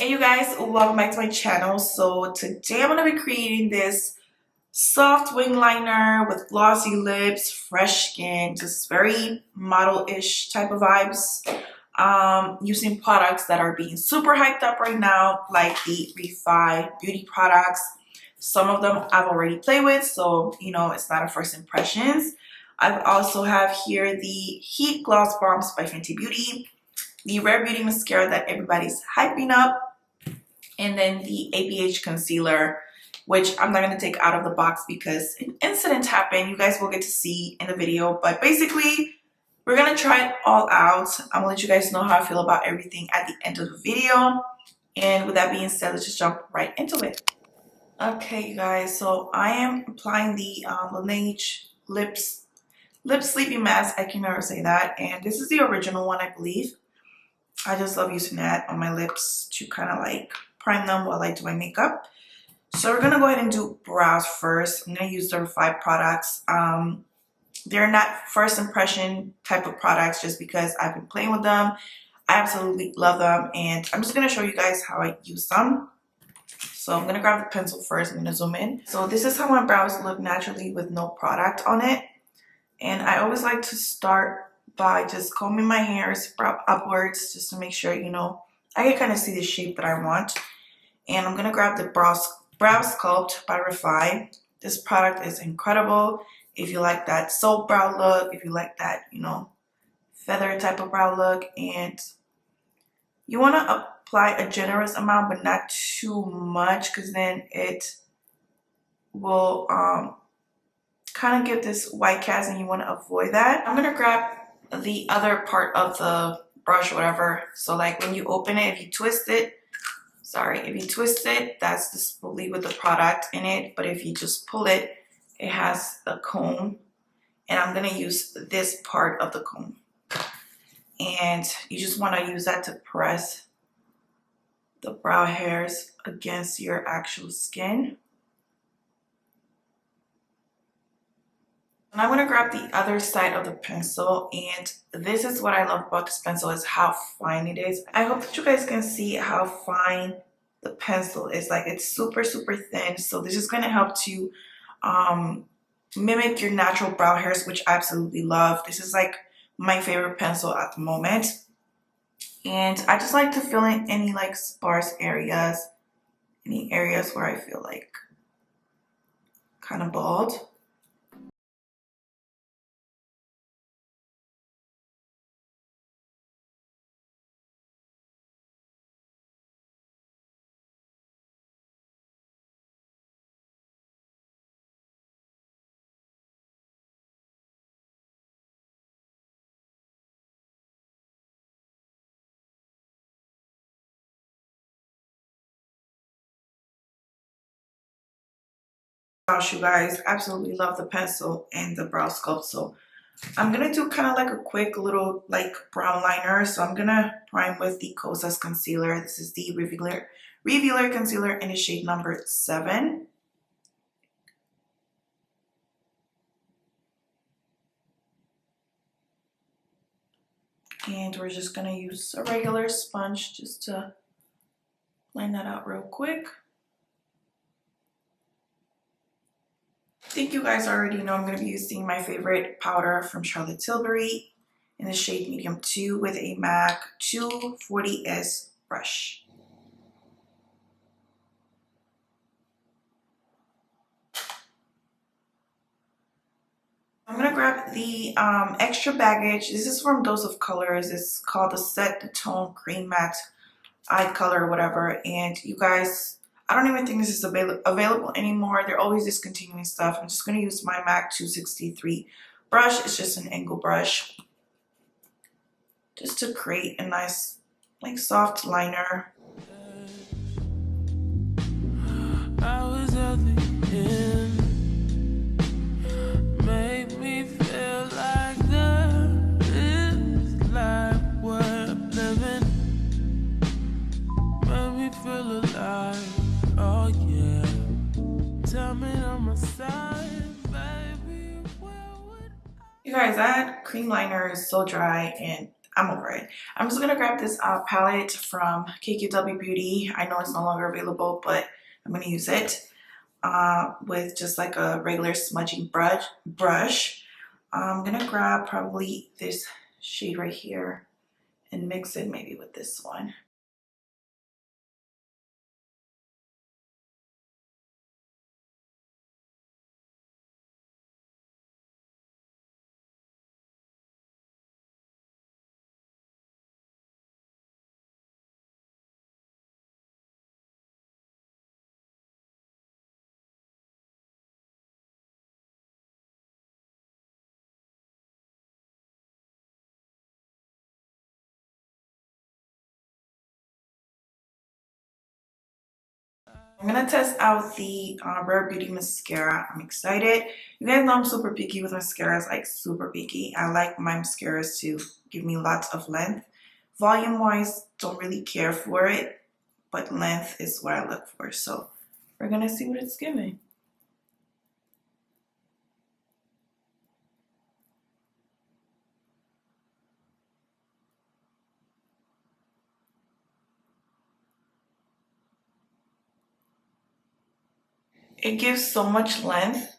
Hey you guys, welcome back to my channel. So today I'm going to be creating this soft wing liner with glossy lips, fresh skin, just very model-ish type of vibes, using products that are being super hyped up right now, like the Refy beauty products. Some of them I've already played with, so you know it's not a first impressions. I also have here the Heat Gloss Bombs by Fenty Beauty, the Rare Beauty mascara that everybody's hyping up, and then the ABH concealer, which I'm not going to take out of the box because an incident happened. You guys will get to see in the video, but basically we're going to try it all out. I'm going to let you guys know how I feel about everything at the end of the video. And with that being said, let's just jump right into it. Okay, you guys, so I am applying the Laneige Lip Sleepy Mask. I can never say that. And this is the original one, I believe. I just love using that on my lips to kind of like prime them while I do my makeup. So we're gonna go ahead and do brows first. I'm gonna use the Refy products. They're not first impression type of products just because I've been playing with them. I absolutely love them, and I'm just gonna show you guys how I use them. So I'm gonna grab the pencil first. I'm gonna zoom in. So this is how my brows look naturally with no product on it. And I always like to start by just combing my hairs upwards just to make sure, you know, I can kind of see the shape that I want. And I'm gonna grab the Brow Sculpt by Refy. This product is incredible. If you like that soap brow look, if you like that, you know, feather type of brow look, and you want to apply a generous amount but not too much, because then it will kind of give this white cast, and you want to avoid that. I'm gonna grab the other part of the brush, whatever. So like when you open it, if you twist it, that's the spoolie with the product in it. But if you just pull it, it has a comb, and I'm gonna use this part of the comb. And you just want to use that to press the brow hairs against your actual skin. And I'm going to grab the other side of the pencil, and this is what I love about this pencil, is how fine it is. I hope that you guys can see how fine the pencil is. Like, it's super thin, so this is going to help to mimic your natural brow hairs, which I absolutely love. This is like my favorite pencil at the moment, and I just like to fill in any like sparse areas, any areas where I feel like kind of bald. You guys, absolutely love the pencil and the brow sculpt. So I'm gonna do kind of like a quick little like brow liner. So I'm gonna prime with the KOSAS concealer. This is the Revealer concealer in the shade number 7. And we're just gonna use a regular sponge just to line that out real quick. I think you guys already know I'm going to be using my favorite powder from Charlotte Tilbury in the shade medium 2 with a MAC 240S brush. I'm going to grab the extra baggage. This is from Dose of Colors. It's called the Set the Tone Cream Matte Eye Color or whatever. And you guys, I don't even think this is available anymore. They're always discontinuing stuff. I'm just going to use my MAC 263 brush. It's just an angle brush, just to create a nice, like, soft liner. I was at the end, made me feel like there is life worth living, made me feel alive. Oh yeah, tell me on my side, baby, where would I... You guys, that cream liner is so dry, and I'm over it. I'm just gonna grab this palette from KKW Beauty. I know it's no longer available, but I'm gonna use it with just like a regular smudging brush. I'm gonna grab probably this shade right here and mix it maybe with this one. I'm gonna test out the Rare Beauty mascara. I'm excited. You guys know I'm super picky with mascaras, like super picky. I like my mascaras to give me lots of length. Volume wise, don't really care for it, but length is what I look for. So we're gonna see what it's giving. It gives so much length.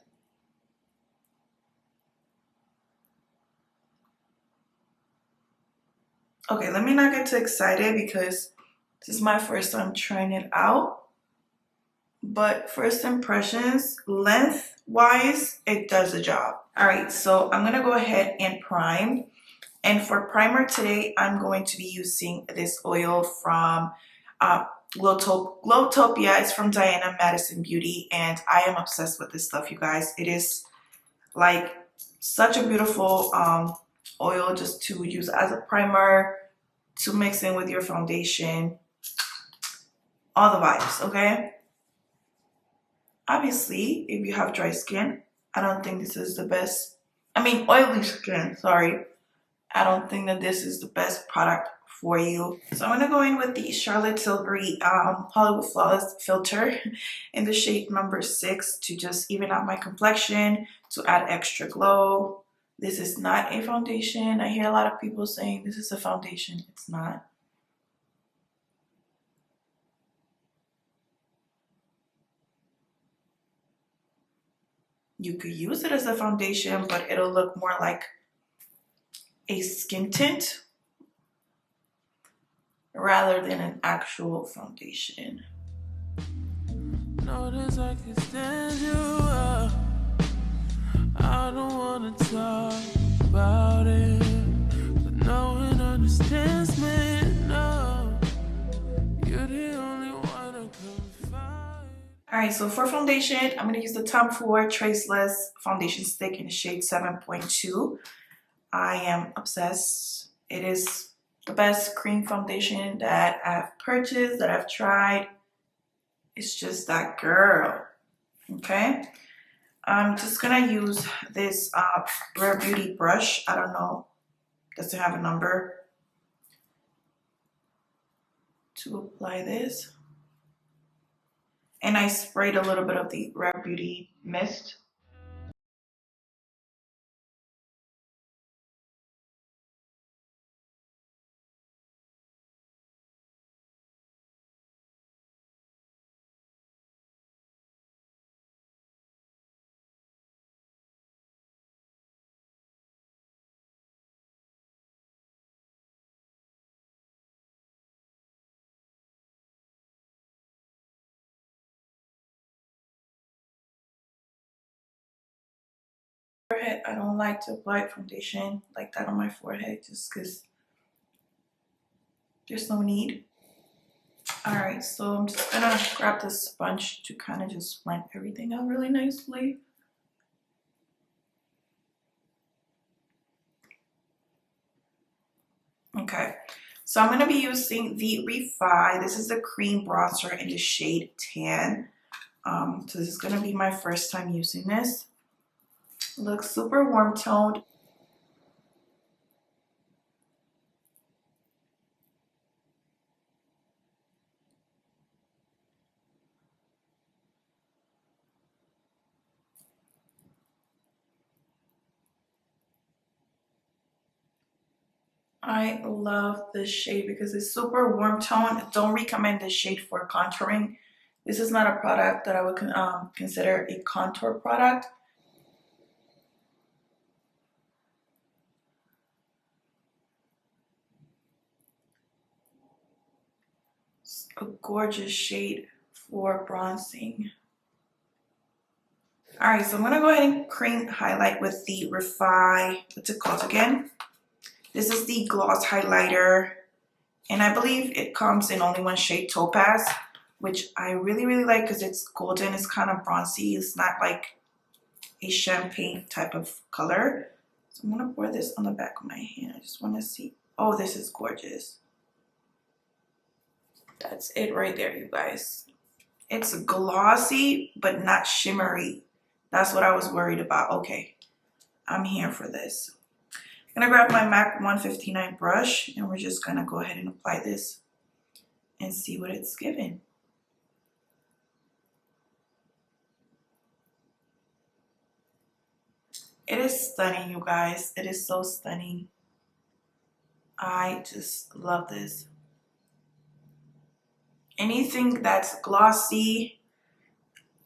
Okay, let me not get too excited because this is my first time trying it out. But first impressions, length wise, it does the job. All right, so I'm gonna go ahead and prime. And for primer today, I'm going to be using this oil from Glowtopia. It's from Diana Madison Beauty, and I am obsessed with this stuff, you guys. It is like such a beautiful oil just to use as a primer, to mix in with your foundation, all the vibes, okay? Obviously, if you have dry skin, I don't think this is the best. I mean, oily skin, sorry. I don't think that this is the best product for you. So I'm gonna go in with the Charlotte Tilbury Hollywood Flawless filter in the shade number 6 to just even out my complexion, to add extra glow. This is not a foundation. I hear a lot of people saying this is a foundation. It's not. You could use it as a foundation, but it'll look more like a skin tint rather than an actual foundation. Notice I can stand you up. I don't wanna talk about it, but no one understands me. No, you're the only one I confide. Alright, so for foundation, I'm gonna use the Tom Ford Traceless foundation stick in the shade 7.2. I am obsessed. It is the best cream foundation that I've purchased, that I've tried. It's just that girl, okay? I'm just gonna use this Rare Beauty brush. I don't know, does it have a number? To apply this. And I sprayed a little bit of the Rare Beauty mist. Forehead, I don't like to apply foundation like that on my forehead just because there's no need. Alright, so I'm just gonna grab this sponge to kind of just blend everything out really nicely. Okay, so I'm gonna be using the Refy. This is the cream bronzer in the shade Tan. So this is gonna be my first time using this. It looks super warm toned. I love this shade because it's super warm tone. Don't recommend this shade for contouring. This is not a product that I would consider a contour product. It's a gorgeous shade for bronzing. Alright, so I'm going to go ahead and cream highlight with the Refy, what's it called again? This is the gloss highlighter, and I believe it comes in only one shade, Topaz, which I really like because it's golden. It's kind of bronzy. It's not like a champagne type of color. So I'm going to pour this on the back of my hand. I just want to see. Oh, this is gorgeous. That's it right there, you guys. It's glossy, but not shimmery. That's what I was worried about. Okay, I'm here for this. I'm gonna grab my MAC 159 brush and we're just gonna go ahead and apply this and see what it's giving. It is stunning, you guys. It is so stunning. I just love this. Anything that's glossy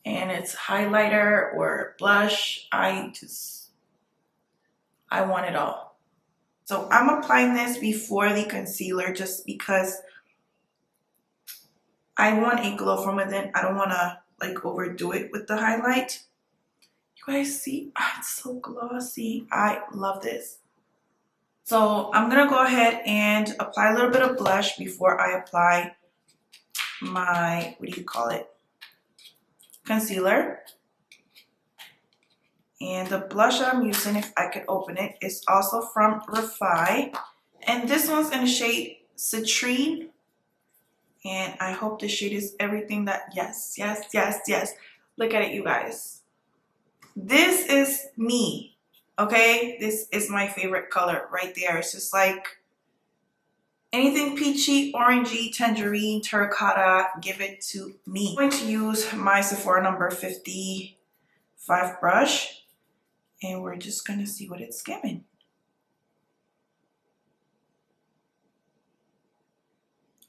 and it's highlighter or blush, I want it all. So I'm applying this before the concealer just because I want a glow from within. I don't want to like overdo it with the highlight. You guys see? It's so glossy. I love this. So I'm going to go ahead and apply a little bit of blush before I apply my, what do you call it? Concealer. And the blush that I'm using, if I could open it, is also from Refy. And this one's in the shade Citrine. And I hope this shade is everything that, yes. Look at it, you guys. This is me, okay? This is my favorite color right there. It's just like anything peachy, orangey, tangerine, terracotta, give it to me. I'm going to use my Sephora number 55 brush. And we're just gonna see what it's giving.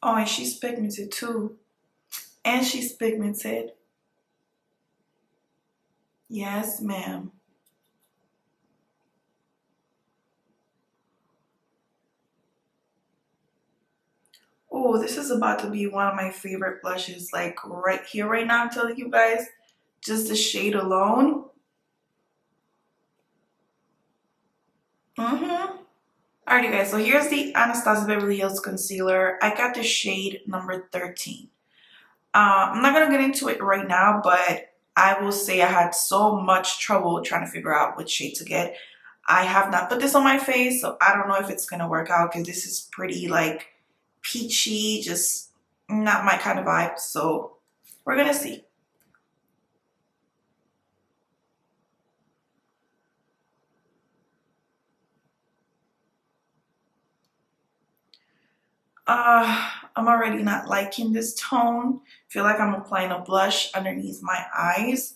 Oh, and she's pigmented too. And she's pigmented. Yes, ma'am. Oh, this is about to be one of my favorite blushes, like right here, right now. I'm telling you guys, just the shade alone. Alrighty guys, so here's the Anastasia Beverly Hills concealer. I got the shade number 13. I'm not gonna get into it right now, but I will say I had so much trouble trying to figure out which shade to get. I have not put this on my face, so I don't know if it's gonna work out because this is pretty like peachy, just not my kind of vibe. So we're gonna see. I'm already not liking this tone. Feel like I'm applying a blush underneath my eyes.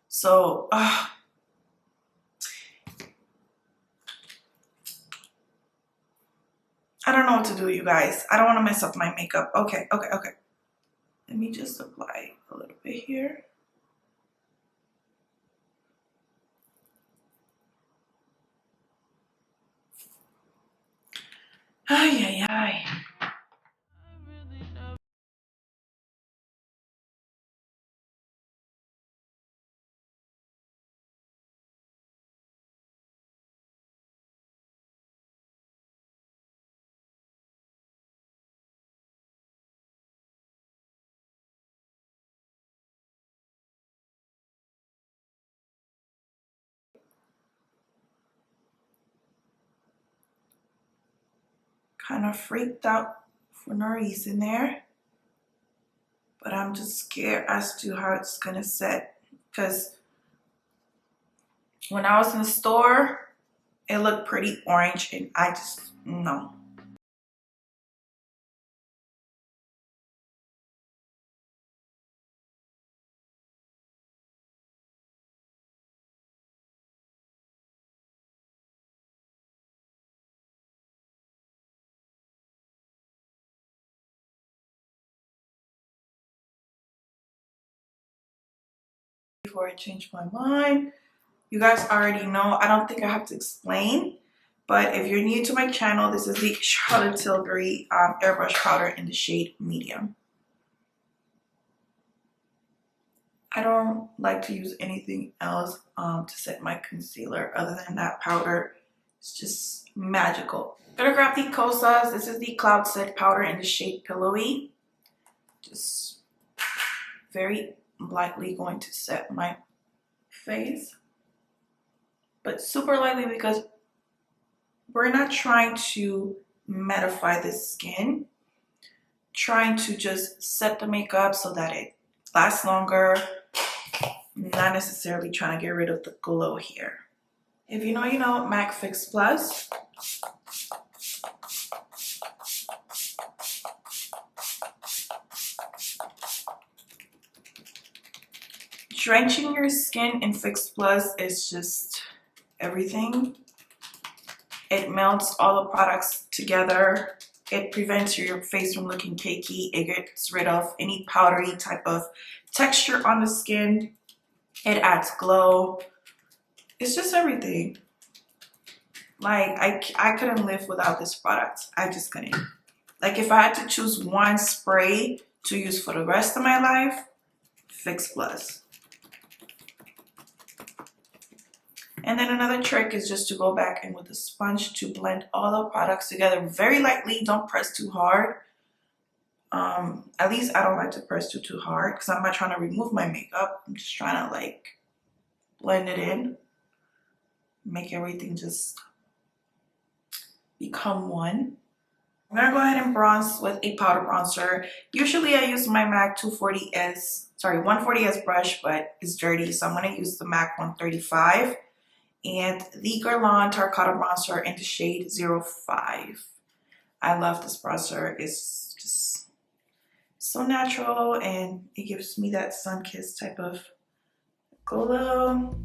So, I don't know what to do, you guys. I don't want to mess up my makeup. Okay. Let me just apply a little bit here. Ay. Kind of freaked out for no reason there. But I'm just scared as to how it's gonna set. Because when I was in the store, it looked pretty orange and I just, no. before I change my mind. You guys already know. I don't think I have to explain. But if you're new to my channel, this is the Charlotte Tilbury Airbrush Powder in the shade Medium. I don't like to use anything else to set my concealer other than that powder. It's just magical. I'm gonna grab the KOSAS. This is the Cloud Set Powder in the shade Pillowy. Just very lightly going to set my face. But super lightly because we're not trying to mattify the skin. Trying to just set the makeup so that it lasts longer. Not necessarily trying to get rid of the glow here. If you know, you know. MAC Fix Plus. Drenching your skin in Fix Plus is just everything. It melts all the products together. It prevents your face from looking cakey. It gets rid of any powdery type of texture on the skin. It adds glow. It's just everything. Like, I couldn't live without this product. I just couldn't. Like, if I had to choose one spray to use for the rest of my life, Fix Plus. And then another trick is just to go back in with a sponge to blend all the products together very lightly. Don't press too hard. At least I don't like to press too hard because I'm not trying to remove my makeup. I'm just trying to like blend it in. Make everything just become one. I'm gonna go ahead and bronze with a powder bronzer. Usually I use my MAC 140S brush, but it's dirty, so I'm gonna use the MAC 135. And the Guerlain Terracotta Bronzer in the shade 05. I love this bronzer. It's just so natural and it gives me that sun-kissed type of glow.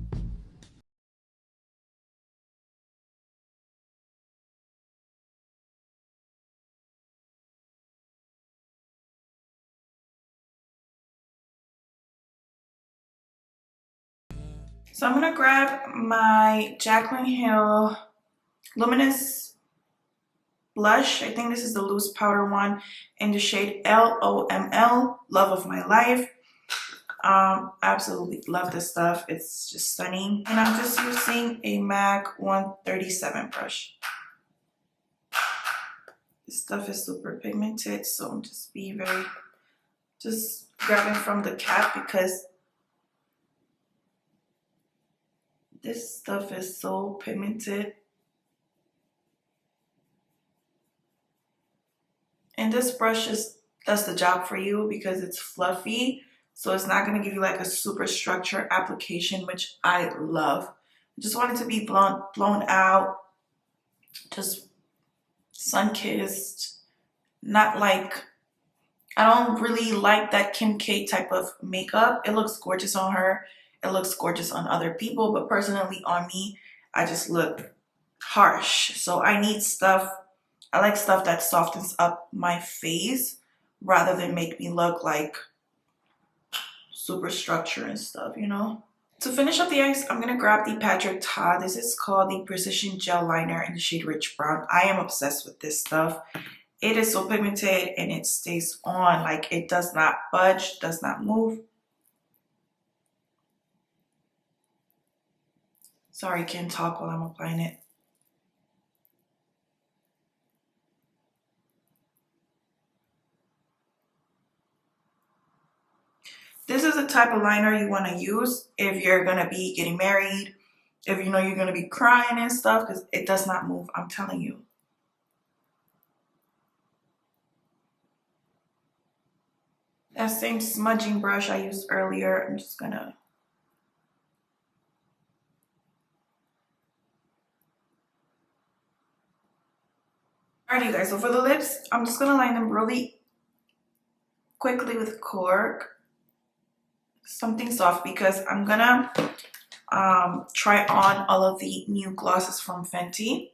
So I'm gonna grab my Jaclyn Hill Luminous blush. I think this is the loose powder one in the shade LOML, Love of My Life. Absolutely love this stuff. It's just stunning. And I'm just using a MAC 137 brush. This stuff is super pigmented, so I'm just grabbing from the cap because this stuff is so pigmented. And this brush does the job for you because it's fluffy. So it's not going to give you like a super structured application, which I love. I just want it to be blown out, just sun-kissed. Not like, I don't really like that Kim K type of makeup. It looks gorgeous on her. It looks gorgeous on other people, but personally on me, I just look harsh. So I need stuff, I like stuff that softens up my face rather than make me look like super structured and stuff, you know? To finish up the eyes, I'm gonna grab the Patrick Ta. This is called the Precision Gel Liner in the shade Rich Brown. I am obsessed with this stuff. It is so pigmented and it stays on, like it does not budge, does not move. Sorry, I can't talk while I'm applying it. This is the type of liner you want to use if you're going to be getting married, if you know you're going to be crying and stuff, because it does not move, I'm telling you. That same smudging brush I used earlier, I'm just going to... Alright, you guys, so for the lips, I'm just going to line them really quickly with cork. Something soft because I'm gonna try on all of the new glosses from Fenty.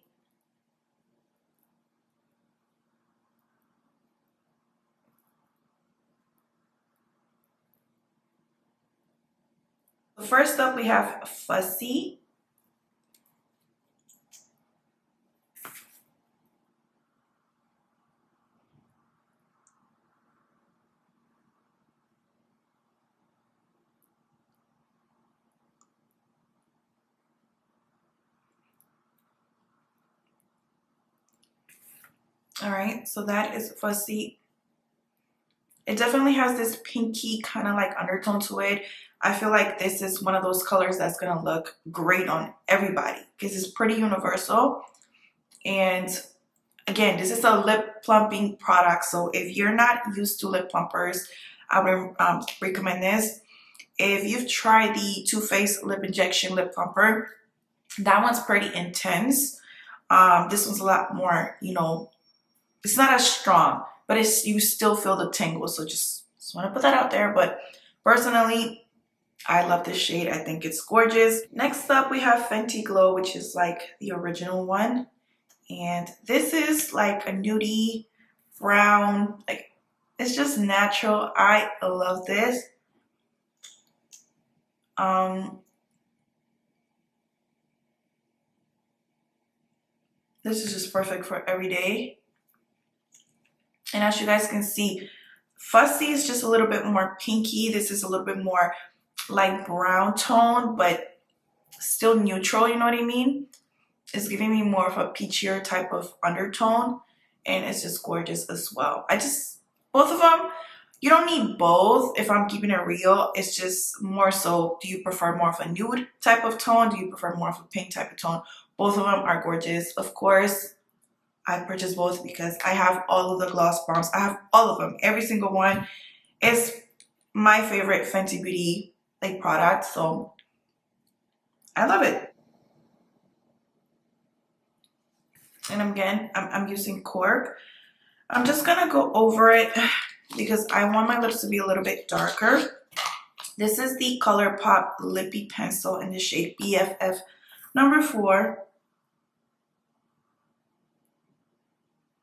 First up, we have Fussy. All right, so that is Fussy. It definitely has this pinky kind of like undertone to it. I feel like this is one of those colors that's gonna look great on everybody because it's pretty universal. And again, this is a lip plumping product, so if you're not used to lip plumpers, I would recommend this. If you've tried the Too Faced Lip Injection Lip Plumper, that one's pretty intense. This one's a lot more, you know, it's not as strong, but it's, you still feel the tingle. So just want to put that out there. But personally, I love this shade. I think it's gorgeous. Next up, we have Fenty Glow, which is like the original one. And this is like a nudie brown, like it's just natural. I love this. This is just perfect for every day. And as you guys can see, Fussy is just a little bit more pinky. This is a little bit more like brown tone, but still neutral, you know what I mean? It's giving me more of a peachier type of undertone, and it's just gorgeous as well. Both of them, you don't need both if I'm keeping it real. It's just more so, do you prefer more of a nude type of tone? Do you prefer more of a pink type of tone? Both of them are gorgeous. Of course, I purchased both because I have all of the gloss bombs. I have all of them. Every single one is my favorite Fenty Beauty like product. So I love it. And again, I'm using cork. I'm just gonna go over it because I want my lips to be a little bit darker. This is the ColourPop Lippy pencil in the shade BFF number 4.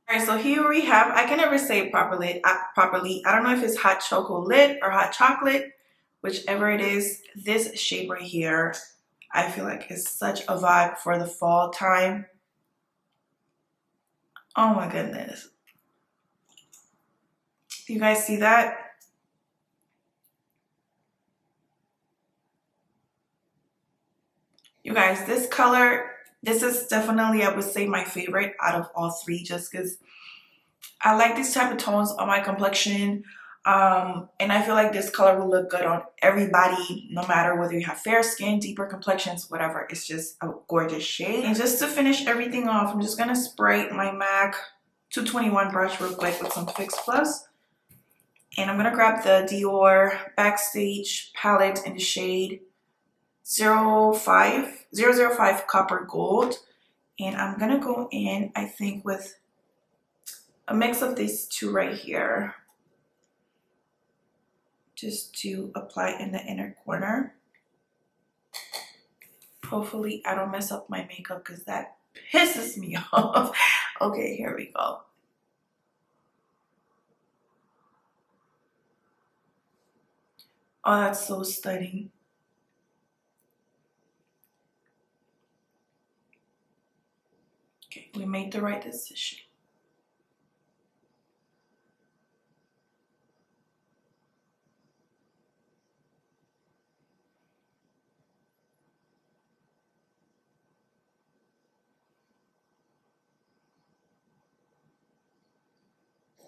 All right, so here we have, I can never say it properly. I don't know if it's hot chocolate or hot chocolate, whichever it is. This shade right here, I feel like is such a vibe for the fall time. Oh my goodness. Do you guys see that? You guys, this color, this is definitely, I would say, my favorite out of all 3, just because I like these type of tones on my complexion. And I feel like this color will look good on everybody, no matter whether you have fair skin, deeper complexions, whatever. It's just a gorgeous shade. And just to finish everything off, I'm just gonna spray my MAC 221 brush real quick with some Fix Plus. And I'm gonna grab the Dior Backstage palette in the shade 005 Copper Gold. And I'm gonna go in, I think, with a mix of these two right here, just to apply in the inner corner. Hopefully I don't mess up my makeup because that pisses me off. Okay, here we go. Oh, that's so stunning. Okay, we made the right decision.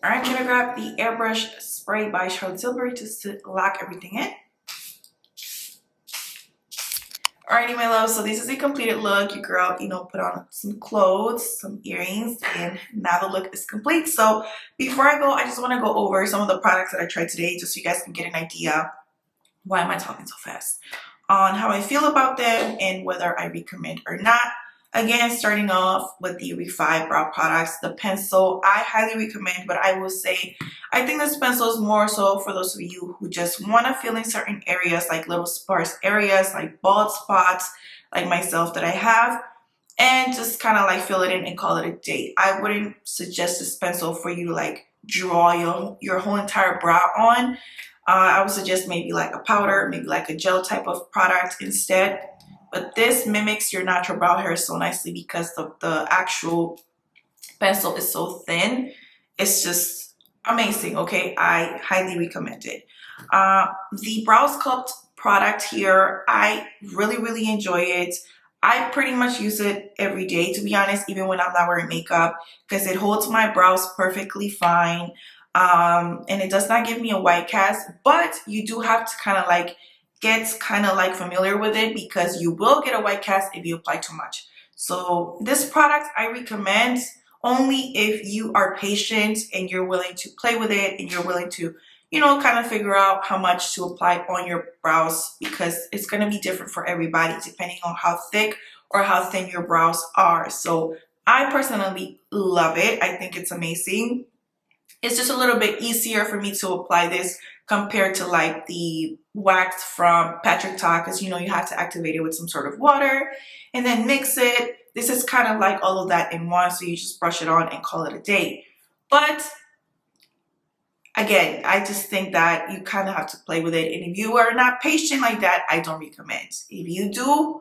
All right, I'm gonna grab the Airbrush Spray by Tilbury just to lock everything in. Alrighty, my love, so this is a completed look. Your girl, you know, put on some clothes, some earrings, and now the look is complete. So before I go, I just want to go over some of the products that I tried today just so you guys can get an idea, why am I talking so fast, on how I feel about them and whether I recommend or not. Again, starting off with the Refy brow products, the pencil, I highly recommend, but I will say, I think this pencil is more so for those of you who just want to fill in certain areas, like little sparse areas, like bald spots, like myself that I have, and just kind of like fill it in and call it a day. I wouldn't suggest this pencil for you to like draw your whole entire brow on. I would suggest maybe like a powder, maybe like a gel type of product instead. But this mimics your natural brow hair so nicely because the actual pencil is so thin. It's just amazing, okay? I highly recommend it. The Brow Sculpt product here, I really enjoy it. I pretty much use it every day, to be honest, even when I'm not wearing makeup, because it holds my brows perfectly fine. And it does not give me a white cast, but you do have to kind of like get familiar with it, because you will get a white cast if you apply too much. So this product I recommend only if you are patient and you're willing to play with it and you're willing to, you know, kind of figure out how much to apply on your brows, because it's going to be different for everybody depending on how thick or how thin your brows are. So I personally love it. I think it's amazing. It's just a little bit easier for me to apply this compared to like the wax from Patrick Ta, because you know you have to activate it with some sort of water and then mix it. This is kind of like all of that in one, so you just brush it on and call it a day. But again, I just think that you kind of have to play with it. And if you are not patient like that, I don't recommend. If you do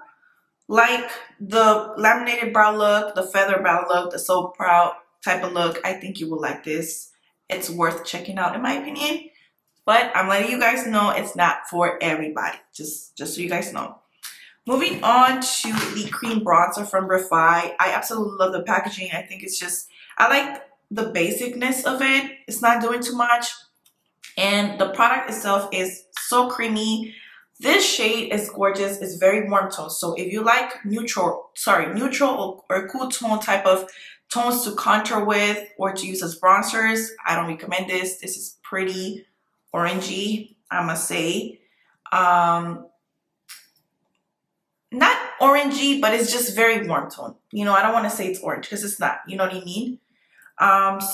like the laminated brow look, the feather brow look, the soap brow type of look, I think you will like this. It's worth checking out in my opinion. But I'm letting you guys know it's not for everybody. Just so you guys know. Moving on to the cream bronzer from Refy. I absolutely love the packaging. I think it's just, I like the basicness of it. It's not doing too much. And the product itself is so creamy. This shade is gorgeous. It's very warm tone. So if you like neutral or cool tone type of tones to contour with or to use as bronzers, I don't recommend this. This is pretty orangey, I must say. Not orangey, but it's just very warm tone. You know, I don't want to say it's orange because it's not. You know what I mean?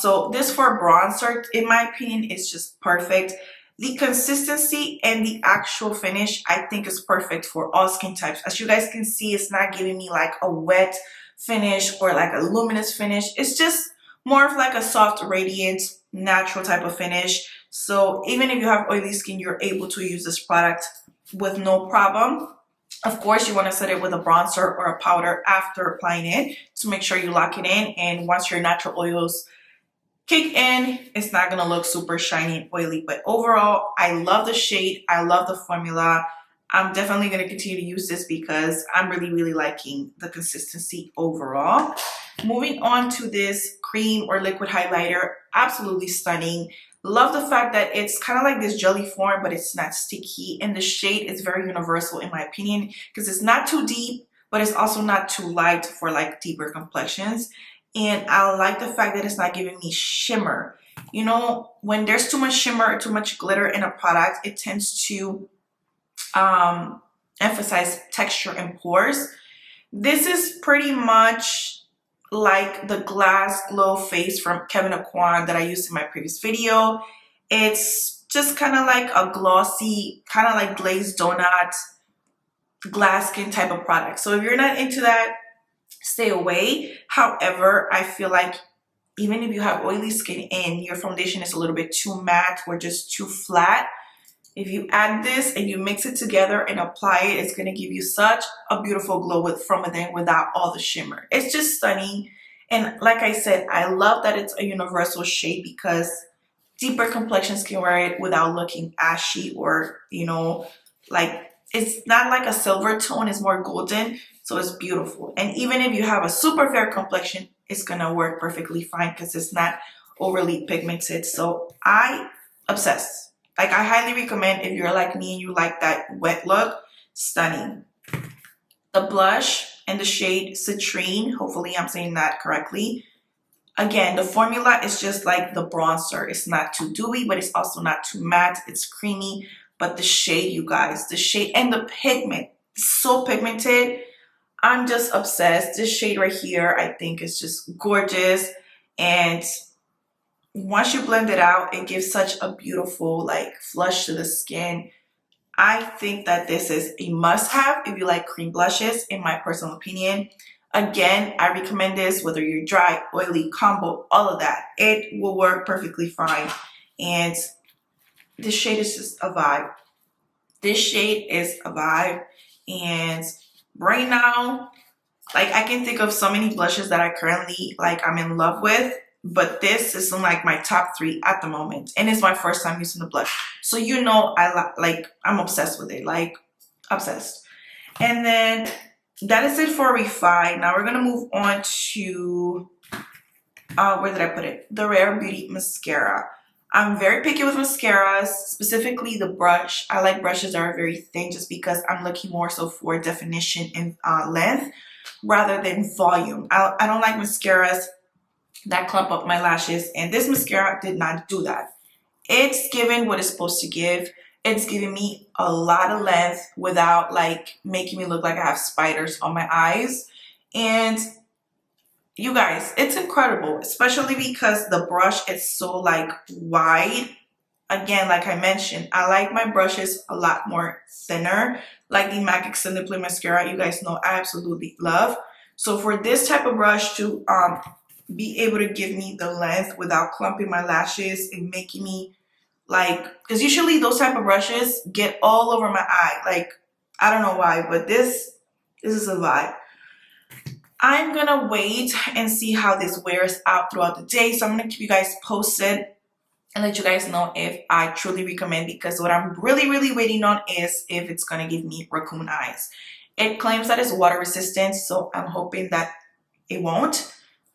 So this for bronzer, in my opinion, is just perfect. The consistency and the actual finish, I think, is perfect for all skin types. As you guys can see, it's not giving me like a wet finish or like a luminous finish. It's just more of like a soft, radiant, natural type of finish. So even if you have oily skin, you're able to use this product with no problem. Of course, you want to set it with a bronzer or a powder after applying it to make sure you lock it in. And once your natural oils kick in, it's not going to look super shiny and oily. But overall, I love the shade. I love the formula. I'm definitely going to continue to use this because I'm really liking the consistency overall. Moving on to this cream or liquid highlighter, absolutely stunning. Love the fact that it's kind of like this jelly form, but it's not sticky. And the shade is very universal in my opinion because it's not too deep, but it's also not too light for like deeper complexions. And I like the fact that it's not giving me shimmer. You know, when there's too much shimmer or too much glitter in a product, it tends to emphasize texture and pores. This is pretty much like the Glass Glow Face from Kevyn Aucoin that I used in my previous video. It's just kind of like a glossy, kind of like glazed donut, glass skin type of product. So if you're not into that, stay away. However, I feel like even if you have oily skin and your foundation is a little bit too matte or just too flat, if you add this and you mix it together and apply it, it's going to give you such a beautiful glow from within without all the shimmer. It's just stunning. And like I said, I love that it's a universal shade because deeper complexions can wear it without looking ashy or, you know, like it's not like a silver tone, it's more golden. So it's beautiful. And even if you have a super fair complexion, it's going to work perfectly fine because it's not overly pigmented. So I obsess. Like, I highly recommend if you're like me and you like that wet look. Stunning. The blush and the shade Citrine. Hopefully I'm saying that correctly. Again, the formula is just like the bronzer. It's not too dewy, but it's also not too matte. It's creamy. But the shade, you guys, the shade and the pigment, so pigmented. I'm just obsessed. This shade right here, I think is just gorgeous. And once you blend it out, it gives such a beautiful like flush to the skin. I think that this is a must-have if you like cream blushes, in my personal opinion. Again, I recommend this whether you're dry, oily, combo, all of that. It will work perfectly fine. And this shade is just a vibe. This shade is a vibe. And right now, like, I can think of so many blushes that I currently, like, I'm in love with. But this is in, like, my top 3 at the moment. And it's my first time using the blush. So, you know, I'm obsessed with it. Like, obsessed. And then that is it for Refy. Now we're going to move on to, where did I put it? The Rare Beauty Mascara. I'm very picky with mascaras, specifically the brush. I like brushes that are very thin just because I'm looking more so for definition and length rather than volume. I don't like mascaras that clump up my lashes, and this mascara did not do that. It's giving what it's supposed to give. It's giving me a lot of length without like making me look like I have spiders on my eyes. And you guys, it's incredible, especially because the brush is so like wide. Again, like I mentioned, I like my brushes a lot more thinner, like the MAC Extended Play Mascara. You guys know I absolutely love. So for this type of brush to be able to give me the length without clumping my lashes and making me like, because usually those type of brushes get all over my eye. Like, I don't know why, but this is a vibe. I'm gonna wait and see how this wears out throughout the day. So I'm gonna keep you guys posted and let you guys know if I truly recommend, because what I'm really waiting on is if it's gonna give me raccoon eyes. It claims that it's water resistant, so I'm hoping that it won't,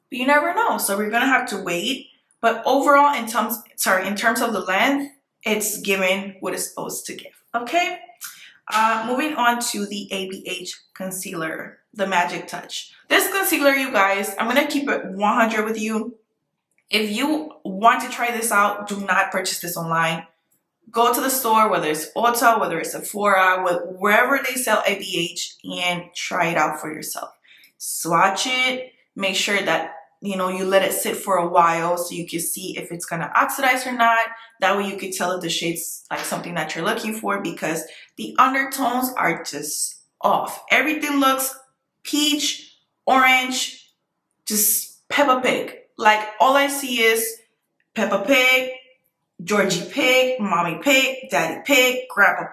but you never know. So we're gonna have to wait. But overall, in terms of the length, it's giving what it's supposed to give. Okay. Moving on to the ABH concealer, the Magic Touch. This concealer, you guys, I'm gonna keep it 100 with you. If you want to try this out, do not purchase this online. Go to the store, whether it's Ulta, whether it's Sephora, wherever they sell ABH, and try it out for yourself. Swatch it. Make sure that you let it sit for a while so you can see if it's gonna oxidize or not. That way you can tell if the shade's like something that you're looking for, because the undertones are just off. Everything looks peach, orange, just Peppa Pig. Like, all I see is Peppa Pig, Georgie Pig, Mommy Pig, Daddy Pig, Grandma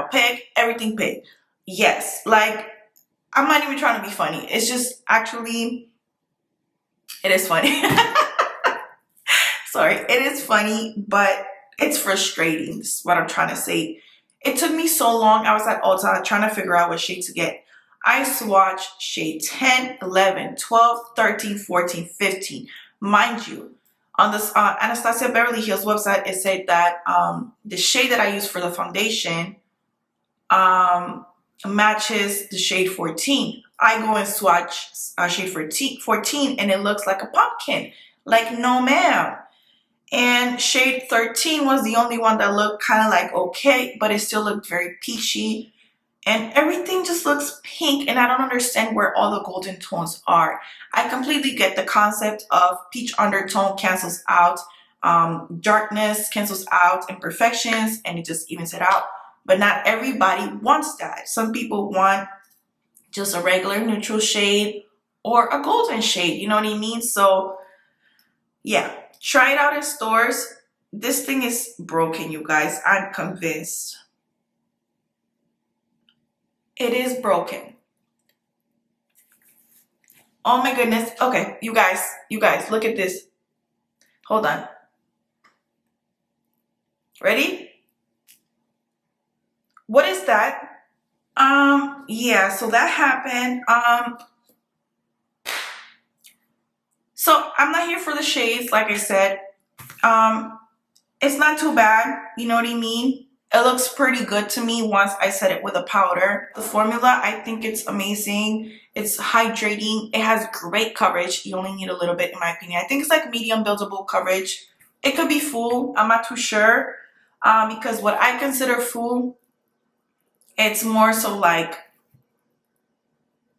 Pig, everything pig. Yes, like, I'm not even trying to be funny. It's just actually, it is funny. Sorry, it is funny, but it's frustrating. Is what I'm trying to say. It took me so long. I was at Ulta trying to figure out what shade to get. I swatched shade 10, 11, 12, 13, 14, 15. Mind you, on this Anastasia Beverly Hills website, it said that the shade that I use for the foundation matches the shade 14. I go and swatch shade 14 and it looks like a pumpkin. Like, no ma'am. And shade 13 was the only one that looked kind of like okay, but it still looked very peachy. And everything just looks pink, and I don't understand where all the golden tones are. I completely get the concept of peach undertone cancels out darkness, cancels out imperfections, and it just evens it out. But not everybody wants that. Some people want just a regular neutral shade or a golden shade, you know what I mean? So yeah, try it out in stores. This thing is broken, you guys. I'm convinced. It is broken. Oh my goodness. Okay, you guys, look at this. Hold on. Ready? What is that? Yeah, so that happened. So I'm not here for the shades, like I said. It's not too bad, you know what I mean? It looks pretty good to me once I set it with a powder. The formula, I think it's amazing. It's hydrating. It has great coverage. You only need a little bit, in my opinion. I think it's like medium buildable coverage. It could be full. I'm not too sure. Because what I consider full, it's more so like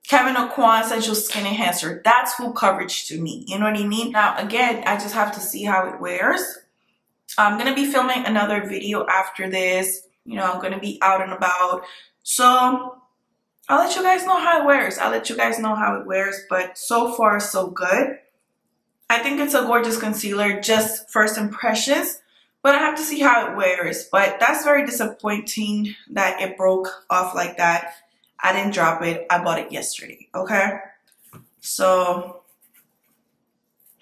Kevin Aucoin Essential Skin Enhancer. That's full coverage to me. You know what I mean? Now, again, I just have to see how it wears. I'm going to be filming another video after this. You know, I'm going to be out and about. So I'll let you guys know how it wears. But so far so good. I think it's a gorgeous concealer, just first impressions, but I have to see how it wears. But that's very disappointing that it broke off like that. I didn't drop it. I bought it yesterday, okay? So,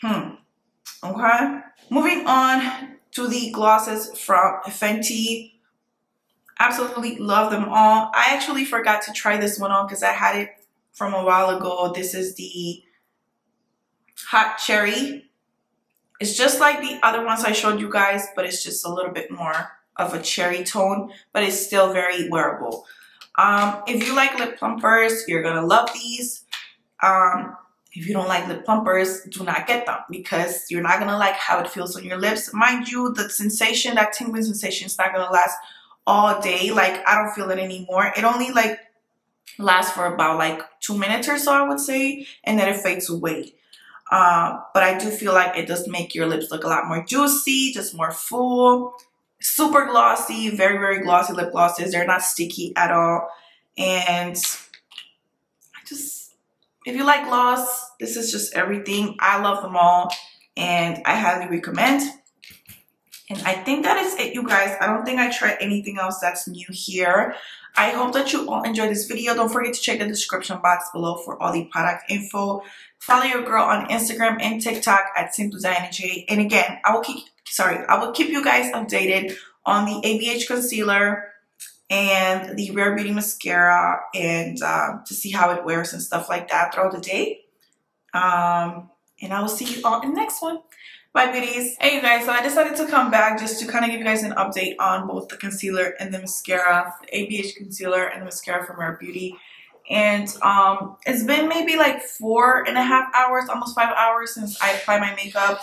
okay. Moving on to the glosses from Fenty. Absolutely love them all. I actually forgot to try this one on because I had it from a while ago. This is the Hot Cherry. It's just like the other ones I showed you guys, but it's just a little bit more of a cherry tone, but it's still very wearable. If you like lip plumpers, you're gonna love these. If you don't like lip plumpers, do not get them because you're not gonna like how it feels on your lips. Mind you, the sensation, that tingling sensation, is not gonna last all day. Like, I don't feel it anymore. It only like lasts for about like 2 minutes or so, I would say, and then it fades away. But I do feel like it does make your lips look a lot more juicy, just more full, super glossy, very, very glossy lip glosses. They're not sticky at all. And if you like gloss, this is just everything. I love them all and I highly recommend. And I think that is it, you guys. I don't think I tried anything else that's new here. I hope that you all enjoyed this video. Don't forget to check the description box below for all the product info. Follow your girl on Instagram and TikTok at @SimpleDianaJ. And again, I will keep you guys updated on the ABH concealer and the Rare Beauty mascara, and to see how it wears and stuff like that throughout the day. And I will see you all in the next one. Bye, beauties. Hey, you guys, so I decided to come back just to kind of give you guys an update on both the concealer and the mascara, the ABH concealer and the mascara from Rare Beauty. And it's been maybe like 4.5 hours, almost 5 hours since I applied my makeup.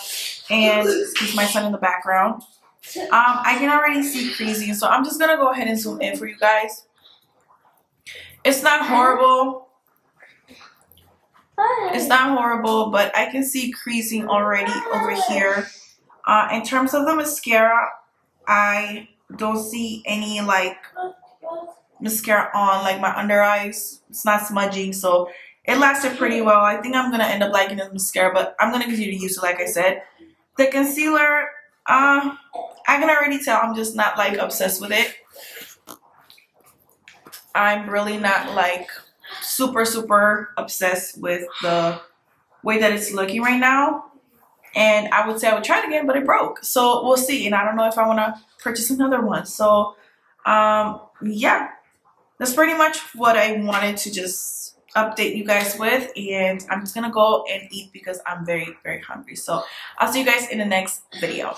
And excuse my son in the background. I can already see creasing, so I'm just gonna go ahead and zoom in for you guys. It's not horrible. It's not horrible, but I can see creasing already over here. In terms of the mascara, I don't see any like mascara on like my under eyes. It's not smudging, so it lasted pretty well. I think I'm gonna end up liking this mascara, but I'm gonna continue to use it like I said. The concealer, I can already tell I'm just not like obsessed with it. I'm really not like super obsessed with the way that it's looking right now, and I would say I would try it again, but it broke, so we'll see. And I don't know if I want to purchase another one. So yeah, that's pretty much what I wanted to just update you guys with, and I'm just gonna go and eat because I'm very hungry. So I'll see you guys in the next video.